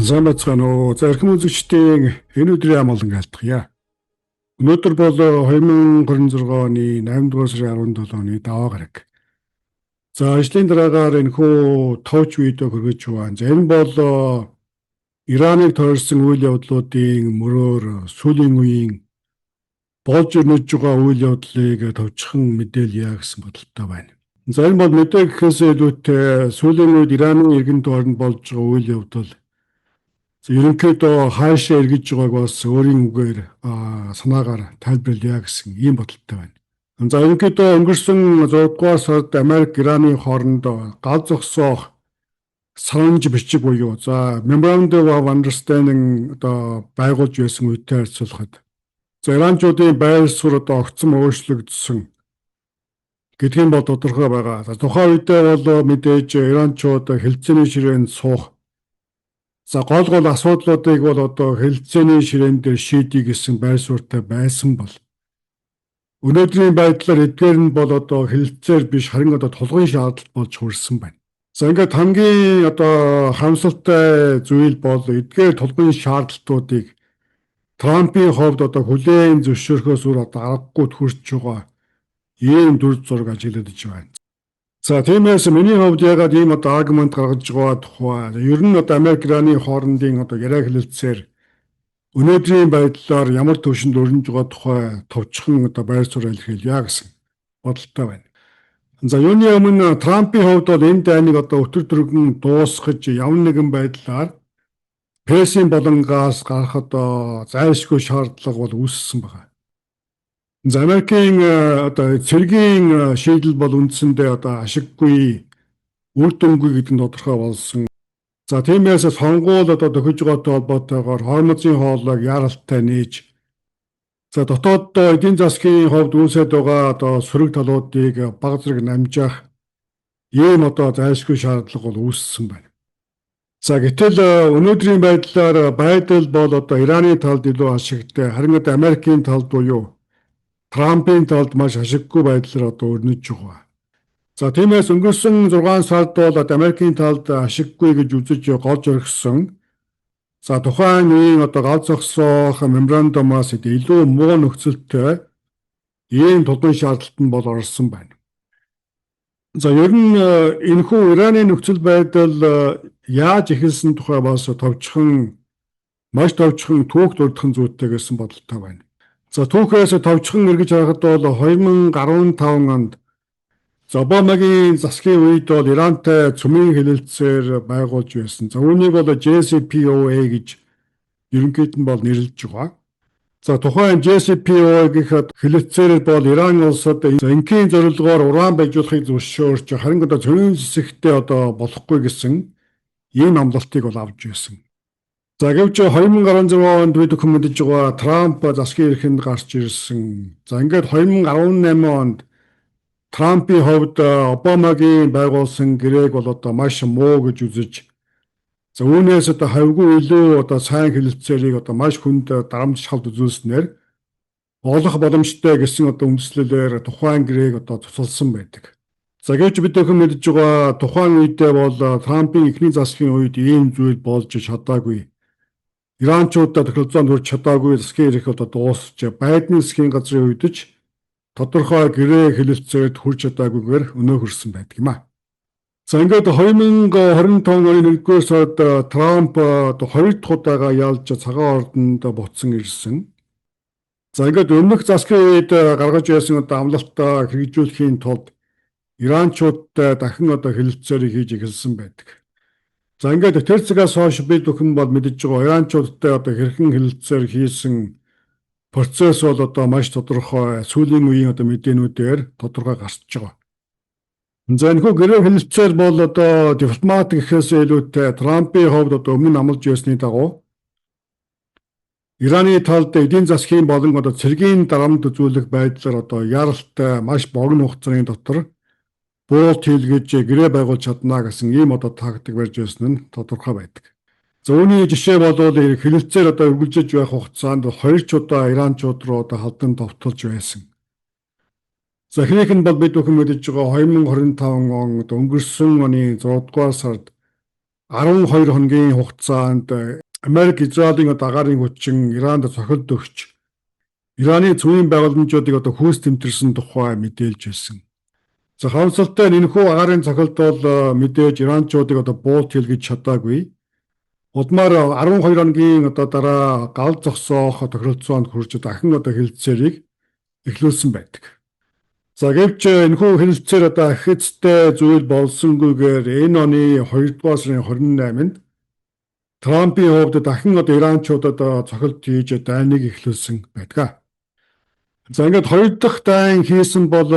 Сайн бацгаана уу. За эрхэм үзэгчдийн энэ өдрийн амгалан айлтгая. Өнөөдөр бол 2026 оны 8 дугаар сарын 17-ны даваа гараг. За ажлын дараагаар энэхүү товч видео хүргэж байна. За энэ бол Ираныг тойрсон үйл явдлуудын мөрөөр сүүлийн үеийн болж ирнэж байгаа үйл явдлыг товчхон мэдээлье гэсэн бодолтой байна. За энэ бол мэдээ гэхээс илүүтэй сүүлийн үед Ираны иргэн тойронд болж байгаа үйл явдал ерөнхийдөө хаашаа эргэж байгааг бас өөрийн үгээр санаагаар тайлбарлая гэсэн ийм бодолтой байна. За ерөнхийдөө өнгөрсөн 6 дугаар сард Америк Ираны хооронд гал зогсоох санамж бичиг буюу Memorandum of Understanding байгуулж байсан үедээ харьцуулахад иранчуудын байр суурь огцом өөрчлөгдсөн гэдгийг бол тодорхой байгаа. Тухайн үедээ бол мэдээж иранчууд хэлцээний ширээнд суух гол асуудлуудыг бол хэлцээний ширээн дээр шийдье гэсэн байр суурьтай байсан бол өнөөдрийн байдлаар эдгээр нь бол хэлцээр биш харин тулгын шаардлага болж хүрсэн байна. За ингээд хамгийн харамсалтай зүйл бол эдгээр тулгын шаардлагуудыг Трампын хувьд хүлээн зөвшөөрөхөөс өөр аргагүй хүрч байгаа ийм дүр зураг ажиглагдж байна. За тиймээс миний хувьд ягаад ийм аргумент гаргаж байгаа тухай ер нь Америк Ираны хоорондын яриа хэлэлцээр өнөөдрийн байдлаар ямар төвшөнд өрнөж байгаа тухай товчхон байр суурь илэрхийлье гэсэн бодолтой байна. За юуны өмнө Трампын хувьд бол энэ дайныг өтөр түргэн дуусгаж явна нэгэн байдлаар Персийн болонгоос гарахад зайлшгүй шаардлага бол үүссэн байна. За Америкийн цэргийн шийдэл бол үндсэндээ ашиггүй үр дүнгүй гэдэг нь тодорхой болсон. За тиймээс сонгуул төхөж байгаатай холбоотойгоор хормозын хоолойг яаралтай нээж дотоод эдийн засгийн хувьд үүсэж байгаа сөрөг талуудыг баг зэрэг намжаах ийм зайлшгүй шаардлага бол үүссэн байна. За гэтэл өнөөдрийн байдлаар байдал бол Ираны талд илүү ашигтай, харин Америкийн талд буюу Трампын талд маш ашиггүй байдлаар өрнөж байгаа. За тиймээс өнгөрсөн 6 сард бол Америкийн талд ашиггүй гэж үзэж голж орхисон. Тухайн үеийн гал зогсоох меморандумаас илүү муу нөхцөлтэй ийм тулгын шаардлагатанд бол орсон байна. За ер нь энэхүү Ираны нөхцөл байдал яаж эхэлсэн тухай бас маш товчхон түүх дурдхан зүйтэй гэсэн бодолтой байна. За түүхээс товчхон эргэж харахад бол 2015 онд Обамагийн засгийн үед бол Ирантай цөмийн хэлэлцээр байгуулж байсан. Үүнийг бол JCPOA гэж ерөнхийд нь бол нэрлэж байгаа. Тухайн JCPOA гэх хэлэлцээр бол Иран улсад энгийн зорилгоор уран байжуулахыг зөвшөөрч харин цөмийн зэсэгтээ болохгүй гэсэн ийм амлалтыг бол авч байсан. Гэвч 2016 онд бид мэдэж байгаа Трамп засгийн эрхэнд гарч ирсэн. Ингээд 2018 онд Трампын хувьд Обамагийн байгуулсан гэрээг бол маш муу гэж үзэж үүнээс хавьгүй илүү сайн хэлэлцээрийг маш хүнд дарамт шалт үзүүлснээр олох боломжтой гэсэн үндслэлээр тухайн гэрээг цуцалсан байдаг. Гэвч бид мэдэж байгаа тухайн үедээ бол Трампын эхний засгийн үед ийм зүйл болж чадаагүй. Иранчуудад технологинд хүрч чадаагүй засгийн эрх дуусч байдны засгийн газрын үед ч тодорхой гэрээ хэлэлцээд хүрч чадаагүйгээр өнөө хүрсэн байдаг юм а. Ингээд 2025 оны 1-р сард Трамп 2 дахь удаага ялж цагаан ордонд буцсан ирсэн. Ингээд өмнөх засгийн үед гаргаж байсан амлалтаа хэрэгжүүлэхийн тулд иранчуудтай дахин хэлэлцээрийг хийж эхэлсэн байдаг. Ингээд тэр цагаас хойш бид бүхэн бол мэдэж байгаа иранчуудтай хэрхэн хэлэлцээр хийсэн процесс бол маш тодорхой сүүлийн үеийн мэдээнүүдээр тодорхой гарч байгаа. Энэхүү гэрээ хэлэлцээр бол дипломат гэхээс илүүтэй Трампын хувьд өмнө амлаж байсны дагуу Ираны талд эдийн засгийн болон цэргийн дарамт үзүүлэх байдлаар яаралтай маш богино хугацааны дотор буулт хийлгэж гэрээ байгуулж чадна гэсэн ийм тактик барьж байсан нь тодорхой байдаг. Үүний жишээ бол хэлэлцээр үргэлжлэж байх хугацаанд 2 удаа иранчууд руу халдан товтолж байсан. Эхнийх нь бол бид бүхэн мэдэж байгаа 2025 онд өнгөрсөн оны 6 дугаар сард 12 хоногийн хугацаанд Америк, Израилийн агаарын хүчин Иранд цохилт өгч Ираны цөмийн байгууламжуудыг хүйс тэмтэрсэн тухай мэдээлж байсан. За харамсалтай нь энэхүү агаарын цохилт бол мэдээж иранчуудыг буут хэлгэж чадаагүй. Удмаар 12 хоногийн дараа гал зогсоох тохиролцоонд хүрч дахин хэлэлцээрийг эхлүүлсэн байдаг. За гэвч энэхүү хэлэлцээр ихэцтэй зүйл болсонгүйгээр энэ оны 2-р сарын 28-нд Трампын хувьд дахин иранчуудад цохилт хийж дайныг эхлүүлсэн байдаг. За ингээд хоёр дахь дайн хийсэн бол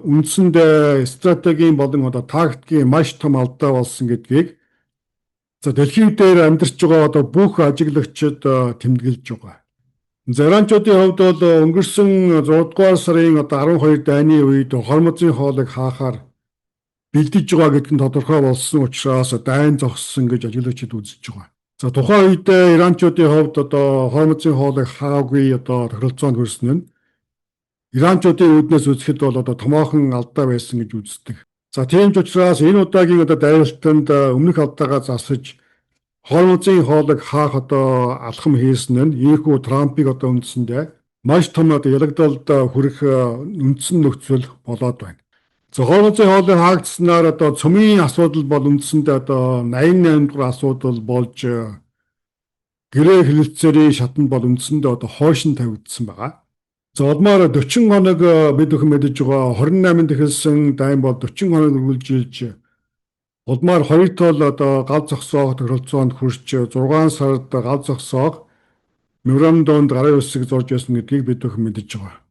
үндсэндээ стратегийн болон тактикийн маш том алдаа болсон гэдгийг дэлхий дээр амьдарч байгаа бүх ажиглагчид тэмдэглэж байгаа. За иранчуудын хувьд бол өнгөрсөн 6-р сарын 12 дайны үед хормозын хоолыг хаахаар бэлдэж байгаа гэдг нь тодорхой болсон учраас дайн зогссон гэж ажиглагчид үзэж байгаа. За тухайн үед иранчуудын хувьд хормозын хоолыг хаагүй тохиролцоонд хүрсэн нь иранчуудын үүднээс үзэхэд бол томоохон алдаа байсан гэж үздэг. За тийм ч учраас энэ удаагийн дайралтанд өмнөх алдаагаа засаж хормозын хоолыг хаах алхам хийсэн нь ийхүү Трампыг үндсэндээ маш том ялагдалд хүрэх үндсэн нөхцөл болоод байна. За хормозын хоолыг хаагдсанаар цөмийн асуудал бол үндсэндээ 88 дугаар асуудал болж гэрээ хэлэлцээрийн шатанд бол үндсэндээ хойшин тавигдсан байгаа. За удмаар 40 хоног бид бүхэн мэдэж байгаа 28-нд эхэлсэн дайн бол 40 хоног үргэлжилж удмаар 2 тол гал зогсоох тохиролцоонд хүрч 6 сард гал зогсоох меморандумд гарын үсэг зорж байсан гэдгийг бид бүхэн мэдэж байгаа.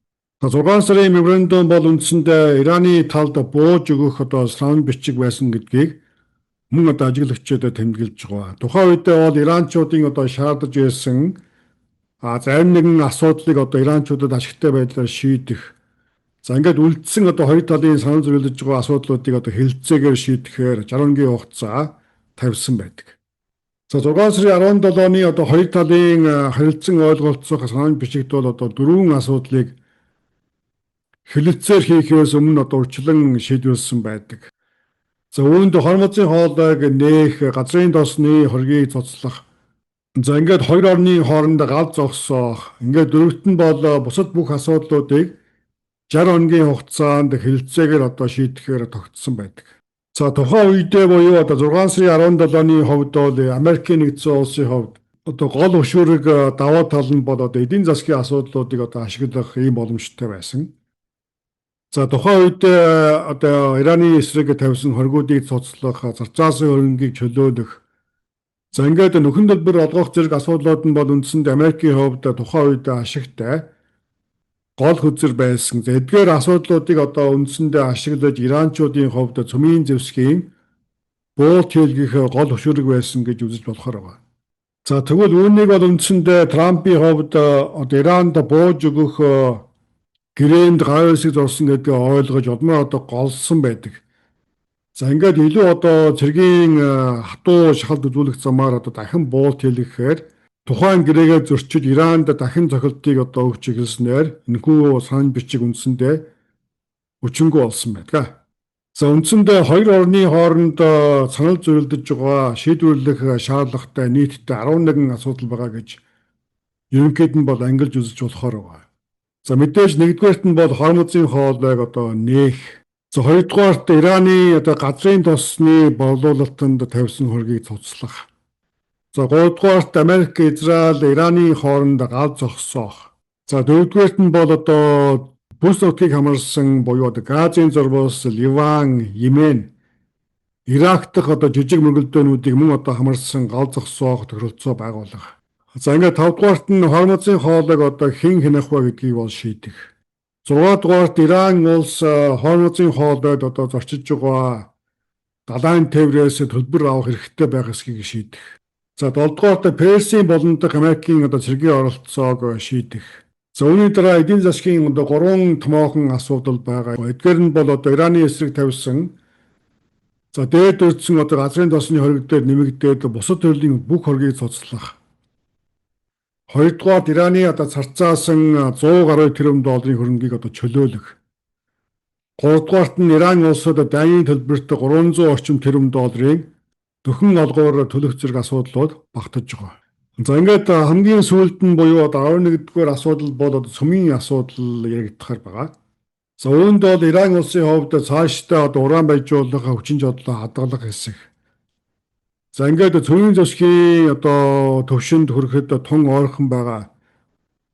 6 сарын меморандум бол үндсэндээ Ираны талд бууж өгөх санал бичиг байсан гэдгийг мөн ажиглагчид тэмдэглэж байгаа. Тухайн үед бол иранчуудын шаардаж байсан зарим нэгэн асуудлыг иранчуудад ашигтай байдлаар шийдэх. За ингээд үлдсэн хоёр талын санал зөвлөж байгаа асуудлуудыг хэлэлцээгээр шийдэхээр 60-гийн хугацаа тавьсан байдаг. За 6 сарын 17-ны хоёр талын харилцан ойлголцох санал бичигт бол 4 асуудлыг хэлэлцээр хийхээс өмнө урьдчилан шийдвэрлсэн байдаг. За үүнд хормозын хоолойг нээх, газрын тосны хоргийг цуцлах. За ингээд хоёр орны хооронд гал зогсоох. Ингээд дөрөвт нь бол бусад бүх асуудлуудыг 60 хоногийн хугацаанд хэлэлцээгээр шийдэхээр тогтсон байдаг. За тухайн үедээ буюу 6 сарын 17-ны хувьд бол Америкийн нэгдсэн улсын хувьд гол хөшүүрэг даваа тал нь бол эдийн засгийн асуудлуудыг ашиглах ийм боломжтой байсан. За тухайн үед Ираны эсрэг тавьсан хоригуудыг цуцлах, зарцаасын хөрөнгийг чөлөөлөх. За ингээд нөхөн төлбөр олгох зэрэг асуудлууд нь бол үндсэндээ Америкийн хувьд тухайн үед ашигтай гол хөзөр байсан. За эдгээр асуудлуудыг үндсэндээ ашиглаж иранчуудын хувьд цөмийн зэвсгийн буут хэлгэх гол хөшүүрэг байсан гэж үзэж болохоор байна. За тэгвэл үүнийг бол үндсэндээ Трампын хувьд Иранд бууж өгөх гэрээнд гарын үсэг зорсон гэдгийг ойлгож удмаар голсон байдаг. За ингээд илүү цэргийн хатуу шахалт үзүүлэх замаар дахин буут хэлгэхээр тухайн гэрээгээ зөрчиж Иранд дахин цохилтыг өгч эхэлснээр энэхүү санал бичиг үндсэндээ өчөнгөө болсон байдаг. За үндсэндээ хоёр орны хооронд санал зөвлөдөж байгаа шийдвэрлэх шаардлагатай нийтдээ 11 асуудал байгаа гэж ерөнхийд нь бол ангилж үзэж болохоор байна. За мэдээж нэгдүгээрт нь бол хормозын хоолойг нээх. За хоёрдугаарт Ираны газрын тосны борлуулалтанд тавьсан хоргийг цуцлах. За гуравдугаарт Америк, Израиль, Ираны хооронд гал зогсоох. За дөрөвдүгээрт нь бол бүс нутгийг хамарсан буюу Газын зурвас, Ливан, Йемен, Ирак дахь жижиг мөргөлдөөнүүдийг мөн хамарсан гал зогсоох тохиролцоо байгуулах. За ингээд 5 дугаарт нь хормозын хоолойг хэн хянах вэ гэдгийг бол шийдэх. 6 дугаарт Иран улс хормозын хоолойд зорчиж байгаа далайн тээврээс төлбөр авах хэрэгтэй байх эсхийг шийдэх. За 7 дугаарт Персийн болон Америкийн цэргийн оролцоог шийдэх. За үүний дараа эдийн засгийн 3 томоохон асуудал байгаа. Эдгээр нь бол Ираны эсрэг тавьсан дээд өртсөн газрын тосны хориг дээр нэмэгдээд бусад төрлийн бүх хоргийг цуцлах. Хоёрдугаар Ираны зарцаасан 100 гаруй тэрбум долларын хөрөнгийг чөлөөлөх. Гуравдугаарт нь Иран улсад дайны төлбөрт 300 орчим тэрбум долларын дөхөн олгоор төлөх зэрэг асуудлууд багтаж байгаа. За ингээд хамгийн сүүлд нь буюу одоо 11-р асуудал бол одоо цөмийн асуудал яригдахаар байгаа. За үүнд бол Иран улсын хувьд цаашдаа одоо уран байжуулах хүчин чадлаа хадгалах хэсэг. За ингээд цөмийн зэвсгийн одоо төвшөнд хүрэхэд тун ойрхон байгаа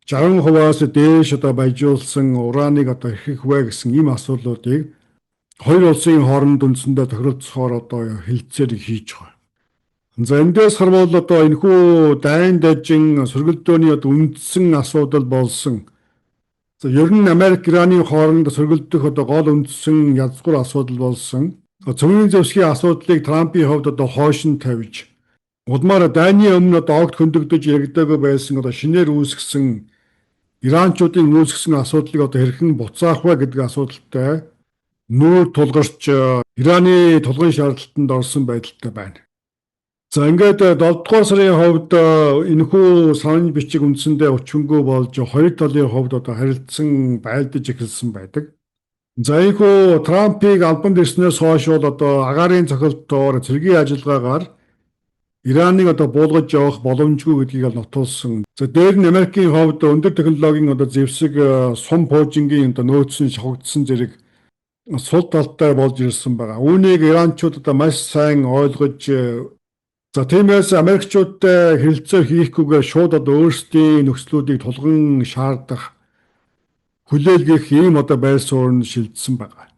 60%-аас дээш одоо байжуулсан ураныг одоо эрхэх вэ гэсэн ийм асуудлуудыг хоёр улсын хооронд үндсэндээ тохиролцохоор одоо хилцээр хийж байгаа. За эндээс харвал одоо энэхүү дайн дажин сөргөлдөөний одоо үндсэн асуудал болсон. За ер нь Америк Ираны хооронд сөргөлдөх одоо гол үндсэн язгуур асуудал болсон. Цөмийн зэвсгийн асуудлыг Трампын хувьд одоо хойш нь тавьж удмаар дайны өмнө одоо огт хөндөгдөж яригдаагүй байсан одоо шинээр үүсгэсэн иранчуудын үүсгэсэн асуудлыг одоо хэрхэн буцаах вэ гэдэг асуудалтай нүүр тулгарч Ираны тулгын шаардлагатанд орсон байдалтай байна. За ингээд 7 дугаар сарын хувьд энэхүү санал бичиг үндсэндээ өчмөнгөө болж хоёр талын хувьд одоо харилцсан байлдаж эхэлсэн байдаг. За энэхүү Трампыг албанд ирснээс хойш бол одоо агаарын цохилтоор цэргийн ажиллагаагаар Ираныг одоо буулгаж явах боломжгүй гэдгийг нотолсон. За дээр нь Америкийн хувьд өндөр технологийн одоо зэвсэг сум пуужингийн одоо нөөц нь шавхагдсан зэрэг сул талтай болж ирсэн байгаа. Үүнийг иранчууд одоо маш сайн ойлгож за тиймээс Америкчуудтай хэлэлцээ хийхгүйгээр шууд одоо өөрсдийн нөхцлүүдийг тулган шаардах хүлээлгэх ийм одоо байр суурь нь шилжсэн байгаа.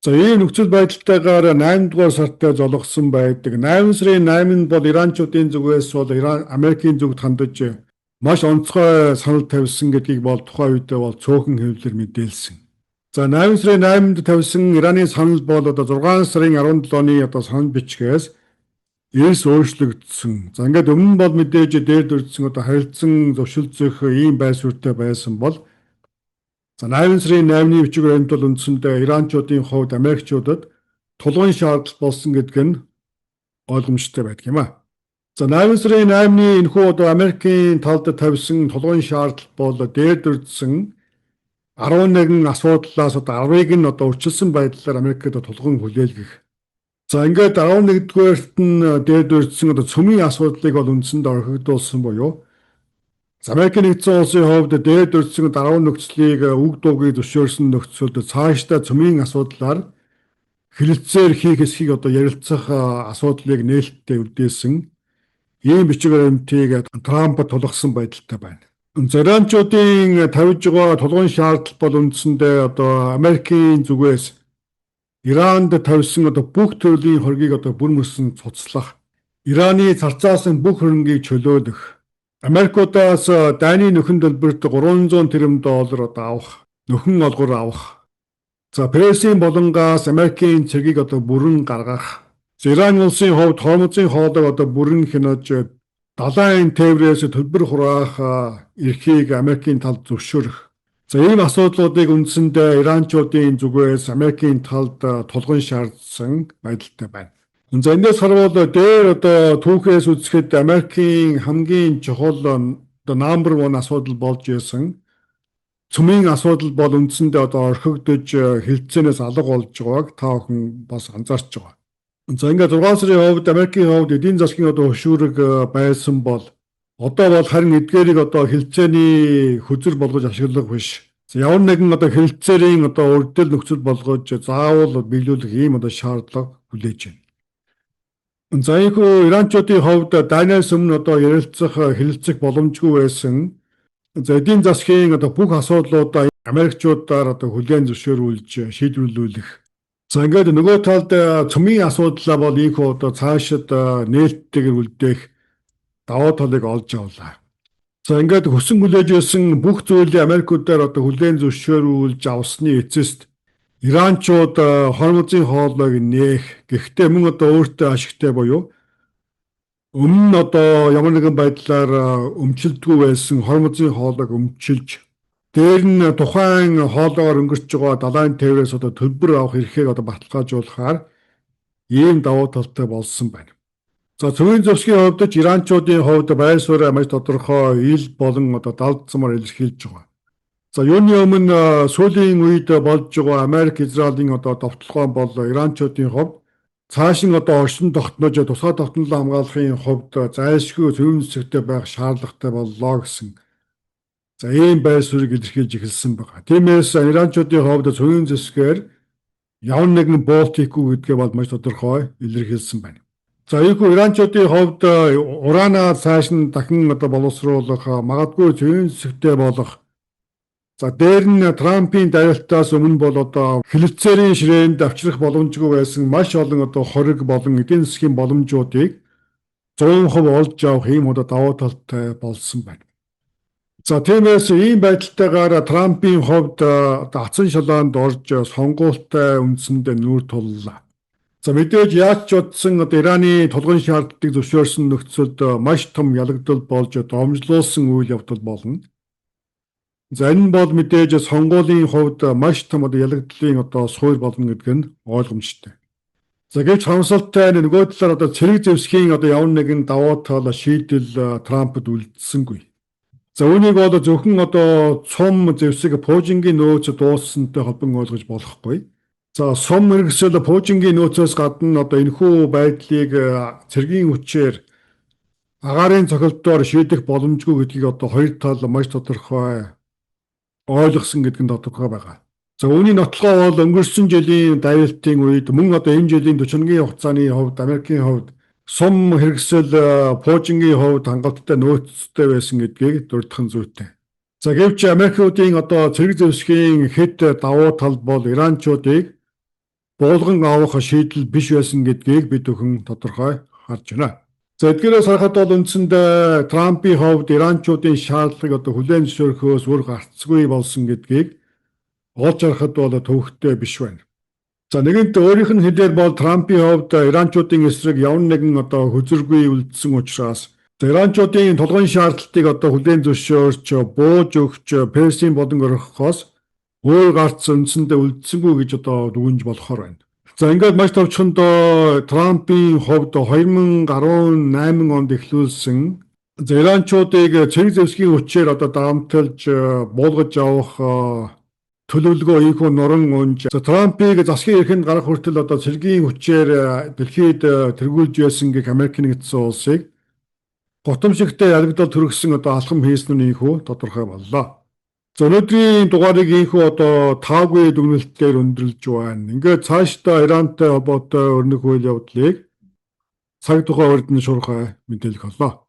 За ийм нөхцөл байдалтайгаар 8 дугаар сартай золгосон байдаг. 8 сарын 8-нд бол иранчуудын зүгээс бол Америкийн зүгт хандаж маш онцгой санал тавьсан гэдгийг бол тухайн үедээ бол цөөхөн хэвлэлээр мэдээлсэн. За 8 сарын 8-нд тавьсан Ираны санал бол одоо 6 сарын 17-ны одоо санал бичгээс эрс өөрчлөгдсөн. За ингээд өмнө нь бол мэдээж дээр дурдсан одоо харилцан зөвшөлдсөх ийм байр суурьтай байсан бол за 8 сарын 8-ны бичгээр энэ бол үндсэндээ иранчуудын хувьд Америкчуудад тулгын шаардлага болсон гэдэг нь ойлгомжтой байдаг юм а. За 8 сарын 8-ны энэхүү одоо Америкийн талд тавьсан тулгын шаардлага бол дээр дурдсан 11 асуудлаас одоо 10-ыг нь одоо өрчилсөн байдлаар Америкт тулгын хүлээлгэх. За ингээд 11-дүгээрт нь дээр дурдсан одоо цөмийн асуудлыг бол үндсэндээ орхигдуулсан буюу Америкийн нэгдсэн улсын хувьд дээр дурдсан даруй нөхцөлийг үг дуугүй зөвшөөрсөн нөхцөлд цаашдаа цөмийн асуудлаар хэлэлцээр хийх эсхийг одоо ярилцах асуудлыг нээлттэй үлдээсэн ийм бичиг баримтыг Трамп тулгасан байдалтай байна. Иранчуудын тавьж байгаа тулгын шаардлага бол үндсэндээ одоо Америкийн зүгээс Иранд тавьсан одоо бүх төрлийн хоргийг одоо бүр мөсөн цуцлах, Ираны царцаасан бүх хөрөнгийг чөлөөлөх, Америкуудаас дайны нөхөн төлбөрт 300 тэрбум доллар одоо авах, нөхөн олгор авах. За Персийн болонгаас Америкийн цэргийг одоо бүрэн гаргах. Иран улсын хувьд Хормузын хоолойг одоо бүрэн хянаж далайн тээврээс төлбөр хураах эрхийг Америкийн талд зөвшөөрөх. За ийм асуудлуудыг үндсэндээ иранчуудын зүгээс Америкийн талд тулгын шаардсан байдалтай байна. За эндээс харвал дээр одоо түүхээс үзэхэд Америкийн хамгийн чухал одоо number 1 асуудал болж исэн цөмийн асуудал бол үндсэндээ одоо орхигдож хилцээнээс алга болж байгааг та бүхэн бас анзаарч байгаа. За ингээд 6 сарын хувьд Америкийн хувьд эдийн засгийн одоо хөшүүрэг байсан бол одоо бол харин эдгээрийг одоо хилцээний хөзөр болгож ашиглах биш. Ямар нэгэн одоо хилцээрийн одоо урдэл нөхцөл болгож заавал биелүүлэх ийм одоо шаардлага хүлээж байна. За ийхүү иранчуудын хувьд дайнаас өмнө одоо ярилцах хэлэлцэх боломжгүй байсан. За эдийн засгийн одоо бүх асуудлуудаа Америкчуудаар одоо хүлээн зөвшөөрүүлж шийдвэрлүүлэх. За ингээд нөгөө талд цөмийн асуудлаа бол ийхүү одоо цаашид нээлттэйгээр үлдээх даваа талыг олж авлаа. За ингээд хөсөн хүлээж байсан бүх зүйлийг Америкуудаар одоо хүлээн зөвшөөрүүлж авсны эцэст иранчууд Хормузын хоолойг нээх. Гэхдээ мөн одоо өөртөө ашигтай буюу өмнө нь одоо ямар нэгэн байдлаар өмчлөлтгүй байсан Хормузын хоолойг өмчилж дээр нь тухайн хоолойгоор өнгөрч байгаа далайн тээврээс одоо төлбөр авах эрхийг одоо баталгаажуулахаар ийм давуу талтай болсон байна. За цөмийн зэвсгийн хувьд ч иранчуудын хувьд байр суурь маш тодорхой ил болон одоо далдсамаар илэрхийлж байгаа. За юуны өмнө сүүлийн үед болж байгаа Америк Израилийн одоо довтлогоо бол иранчуудын хувьд цааш нь одоо оршин тогтнож тусгай тогтнолоо хамгаалахын хувьд зайлшгүй зөвхөн зэвсэгтэй байх шаардлагатай боллоо гэсэн ийм байр суурийг илэрхийлж эхэлсэн байна. Тиймээс иранчуудын хувьд зөвхөн зэвсгээр явна нэгэн боолт хийхгүй гэдгээ бол маш тодорхой илэрхийлсэн байна. За ийхүү иранчуудын хувьд ураанаа цааш нь дахин одоо боловсруулах, магадгүй зөвхөн зэвсэгтэй болох. За дээр нь Трампын давилтаас өмнө бол одоо хилэлцээрийн ширээнд авчрах боломжгүй байсан маш олон одоо хориг болон эдийн засгийн боломжуудыг 100% олж авах ийм одоо давуу талтай болсон байна. За тиймээс ийм байдалтайгаар Трампын хувьд атсан шалаанд орж сонгуультай үндсэндээ нүүр туллаа. За мэдээж яаж ч утсан одоо Ираны тулгын шаардлагыг зөвшөөрсөн нөхцөлд маш том ялагдал болж домжлуулсан үйл явдал болно. За энэ нь бол мэдээж сонгуулийн хувьд маш том одоо ялагдлын одоо суур болно гэдэг нь ойлгомжтой. За гэвч хамсалтай нөгөө талаар одоо цэрэг зэвсгийн одоо явна нэгэн давуу тал шийдэл Трампд үлдсэнгүй. За үүнийг бол зөвхөн одоо цум зэвсэг Пуужингийн нөөц дууссантай холбон ойлгож болохгүй. За сум хэрэгсэл Пуужингийн нөөцөөс гадна одоо энэхүү байдлыг цэргийн хүчээр агаарын цохилтоор шийдэх боломжгүй гэдгийг одоо хоёр тал маш тодорхой ойлгосон гэдэг нь тодорхой байгаа. За үүний нотлохоо бол өнгөрсөн жилийн давилтын үед мөн одоо энэ жилийн 40-ны хугацааны хувьд Америкийн хувьд сум хэрэгсэл Пуужингийн хувьд хангалттай нөөцтэй байсан гэдгийг дурдхан зүйтэй. За гэвч Америкуудын одоо цэрэг зэвсгийн хэд давуу тал бол иранчуудыг буулган авах шийдэл биш байсан гэдгийг бид өхөн тодорхой харж байна. За эдгээрээс харахад бол үндсэндээ Трампын хувьд иранчуудын шаардлагыг одоо хүлээн зөвшөөрөхөөс үр гарцгүй болсон гэдгийг олж харахад бол төвөгтэй биш байна. За нэгэнт өөрийнх нь хэлээр бол Трампын хувьд иранчуудын эсрэг явна нэгэн одоо хөзөргүй үлдсэн учраас иранчуудын тулгын шаардлагыг одоо хүлээн зөвшөөрч бууж өгч Персийн болон орхихоос өөр гарц үндсэндээ үлдсэнгүй гэж одоо дүгнж болохоор байна. За ингээд маш товчхондоо Трампын хувьд 2018 онд эхлүүлсэн иранчуудыг цэрэг зэвсгийн хүчээр одоо даамталж буулгаж авах төлөвлөгөө ийхүү нуран унж Трампыг засгийн эрхэнд гарах хүртэл одоо цэргийн хүчээр дэлхийд тэргүүлж байсан гэх Америк нэгдсэн улсыг готомшигтэй ялагдал төрөгсөн одоо алхам хийсэн нь ийхүү тодорхой боллоо. За өнөөдрийн дугаарыг ийхүү одоо таагүй дүгнэлтээр өндөрлж байна. Ингээд цаашдаа Ирантай холбоотой өрнөх үйл явдлыг цаг тухай урд нь шуурхай мэдээлэх боллоо.